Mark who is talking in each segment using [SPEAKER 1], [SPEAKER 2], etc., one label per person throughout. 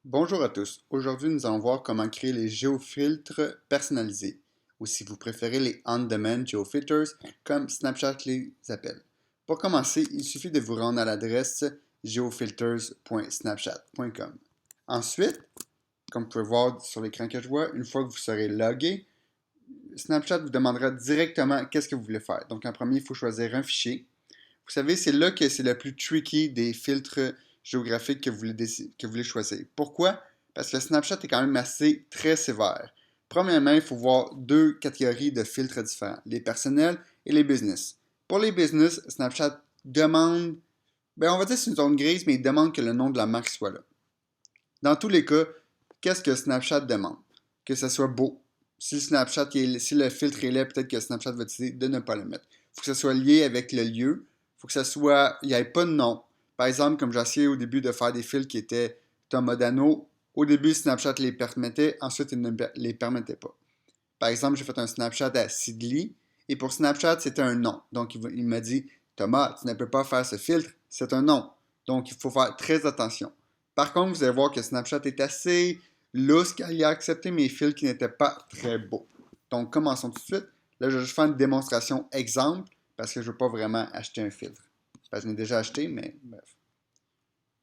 [SPEAKER 1] Bonjour à tous. Aujourd'hui, nous allons voir comment créer les géofiltres personnalisés, ou si vous préférez les on-demand geofilters, comme Snapchat les appelle. Pour commencer, il suffit de vous rendre à l'adresse geofilters.snapchat.com. Ensuite, comme vous pouvez voir sur l'écran que je vois, une fois que vous serez logué, Snapchat vous demandera directement qu'est-ce que vous voulez faire. Donc, en premier, il faut choisir un fichier. Vous savez, c'est là que c'est le plus tricky des filtres géographiques que vous voulez choisir. Pourquoi? Parce que Snapchat est quand même assez très sévère. Premièrement, il faut voir deux catégories de filtres différents, les personnels et les business. Pour les business, Snapchat demande, on va dire que c'est une zone grise, mais il demande que le nom de la marque soit là. Dans tous les cas, qu'est-ce que Snapchat demande? Que ça soit beau. Si le filtre est laid, peut-être que Snapchat va décider de ne pas le mettre. Il faut que ça soit lié avec le lieu. Il faut que ça soit. Il n'y ait pas de nom. Par exemple, comme j'ai essayé au début de faire des filtres qui étaient Tomodano, au début, Snapchat les permettait, ensuite, il ne les permettait pas. Par exemple, j'ai fait un Snapchat à Sidley, et pour Snapchat, c'était un nom. Donc, il m'a dit, Thomas, tu ne peux pas faire ce filtre, c'est un nom. Donc, il faut faire très attention. Par contre, vous allez voir que Snapchat est assez lousse car il a accepté mes filtres qui n'étaient pas très beaux. Donc, commençons tout de suite. Là, je vais juste faire une démonstration exemple parce que je ne veux pas vraiment acheter un filtre. Parce que je l'ai déjà acheté, mais bref.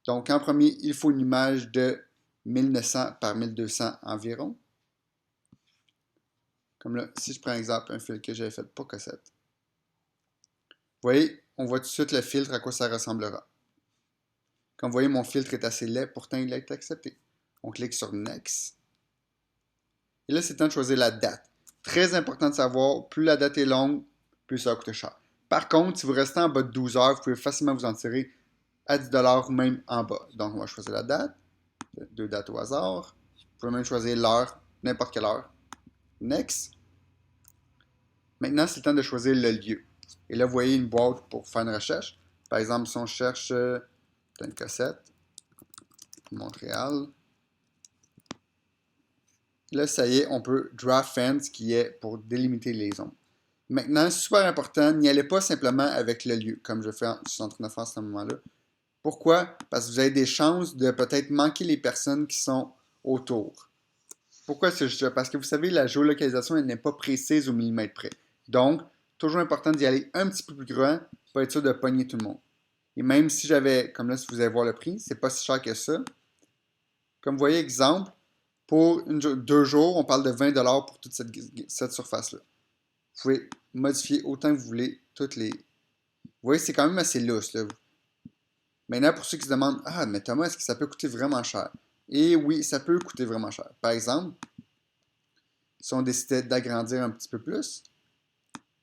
[SPEAKER 1] Donc, en premier, il faut une image de 1900 par 1200 environ. Comme là, si je prends exemple un filtre que j'avais fait pour cassette. Vous voyez, on voit tout de suite le filtre à quoi ça ressemblera. Comme vous voyez, mon filtre est assez laid, pourtant il a été accepté. On clique sur Next. Et là, c'est temps de choisir la date. Très important de savoir, plus la date est longue, plus ça va coûter cher. Par contre, si vous restez en bas de 12 heures, vous pouvez facilement vous en tirer à 10 ou même en bas. Donc, on va choisir la date, deux dates au hasard. Vous pouvez même choisir l'heure, n'importe quelle heure. Next. Maintenant, c'est le temps de choisir le lieu. Et là, vous voyez une boîte pour faire une recherche. Par exemple, si on cherche une cassette, Montréal. Là, ça y est, on peut draft fence qui est pour délimiter les zones. Maintenant, super important, n'y allez pas simplement avec le lieu, comme je suis en train de faire à ce moment-là. Pourquoi? Parce que vous avez des chances de peut-être manquer les personnes qui sont autour. Pourquoi c'est juste ça? Parce que vous savez, la géolocalisation, elle n'est pas précise au millimètre près. Donc, toujours important d'y aller un petit peu plus grand pour être sûr de pogner tout le monde. Et même si j'avais, comme là, si vous allez voir le prix, c'est pas si cher que ça. Comme vous voyez, exemple, pour 2 jours, on parle de 20$ pour toute cette surface-là. Vous pouvez modifier autant que vous voulez toutes les. Vous voyez, c'est quand même assez lousse, là. Maintenant, pour ceux qui se demandent, ah, mais Thomas, est-ce que ça peut coûter vraiment cher? Et oui, ça peut coûter vraiment cher. Par exemple, si on décidait d'agrandir un petit peu plus,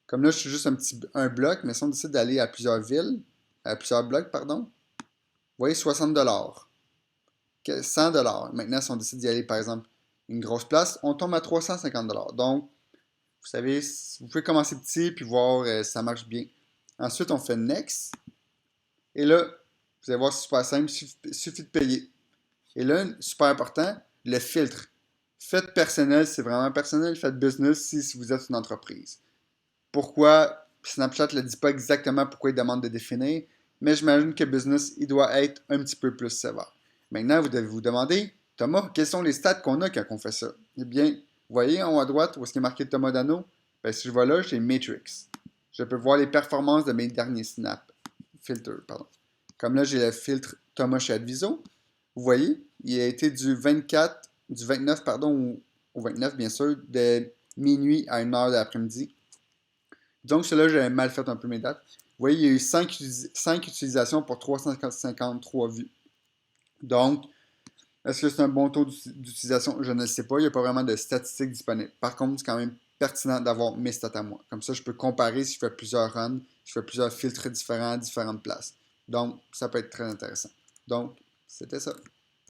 [SPEAKER 1] comme là, je suis juste un bloc, mais si on décide d'aller à plusieurs villes, à plusieurs blocs, pardon, vous voyez, 60$, 100$. Maintenant, si on décide d'y aller, par exemple, une grosse place, on tombe à 350$. Donc, vous savez, vous pouvez commencer petit puis voir si ça marche bien. Ensuite, on fait Next. Et là, vous allez voir, c'est super simple, il suffit de payer. Et là, super important, le filtre. Faites personnel, c'est vraiment personnel. Faites business si vous êtes une entreprise. Pourquoi Snapchat ne le dit pas exactement pourquoi il demande de définir, mais j'imagine que business, il doit être un petit peu plus sévère. Maintenant, vous devez vous demander, Thomas, quels sont les stats qu'on a quand on fait ça? Eh bien, vous voyez en haut à droite où est-ce qu'il est marqué Thomas Dano? Ben, si je vois là, j'ai Matrix. Je peux voir les performances de mes derniers snaps. Filter, pardon. Comme là, j'ai le filtre Thomas chez Adviso. Vous voyez, il a été du 29, pardon, au 29, bien sûr, de minuit à 1 heure de l'après-midi. Donc, cela, j'avais mal fait un peu mes dates. Vous voyez, il y a eu 5 utilisations pour 353 vues. Donc, est-ce que c'est un bon taux d'utilisation? Je ne le sais pas. Il n'y a pas vraiment de statistiques disponibles. Par contre, c'est quand même pertinent d'avoir mes stats à moi. Comme ça, je peux comparer si je fais plusieurs runs, je fais plusieurs filtres différents à différentes places. Donc, ça peut être très intéressant. Donc, c'était ça.